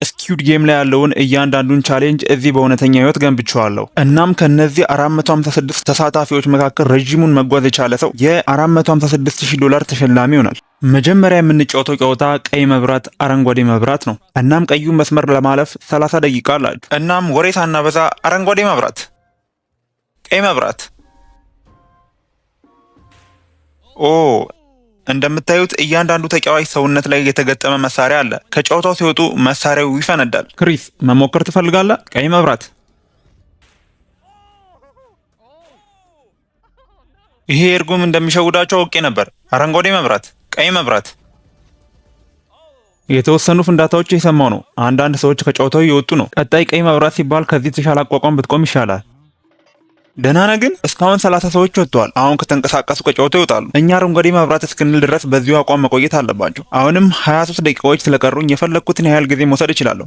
ስኩዊድ ጌም ላይ ያለውን እያንዳንዱን ቻሌንጅ እዚህ በእውነተኛ ህይወት ገንብቼዋለሁ። እናም ከነዚህ 456 ተሳታፊዎች መካከል ረዥሙን መጓዝ የቻለ ሰው የ$456,000 ተሸላሚ ይሆናል። መጀመሪያ የምንጫወተው ጨዋታ ቀይ መብራት፣ አረንጓዴ መብራት ነው። እናም ቀዩን መስመር ለማለፍ 30 ደቂቃ አላችሁ። እናም ወሬ ሳናበዛ አረንጓዴ መብራት፣ ቀይ መብራት። ኦ እንደምታዩት እያንዳንዱ ተጫዋች ሰውነት ላይ የተገጠመ መሳሪያ አለ። ከጨዋታው ሲወጡ መሳሪያው ይፈነዳል። ክሪስ መሞከር ትፈልጋለህ? ቀይ መብራት። ይሄ እርጉም እንደሚሸውዳቸው አውቄ ነበር። አረንጓዴ መብራት፣ ቀይ መብራት። የተወሰኑ ፍንዳታዎች የሰማው ነው። አንዳንድ ሰዎች ከጨዋታው እየወጡ ነው። ቀጣይ ቀይ መብራት ሲባል ከዚህ የተሻለ አቋቋም ብትቆም ይሻላል። ደህና ነህ ግን? እስካሁን 30 ሰዎች ወጥተዋል። አሁን ከተንቀሳቀሱ ከጨዋታው ይወጣሉ። እኛ አረንጓዴ መብራት እስክንል ድረስ በዚሁ አቋም መቆየት አለባቸው። አሁንም 23 ደቂቃዎች ስለቀሩኝ የፈለግኩትን ያህል ጊዜ መውሰድ እችላለሁ።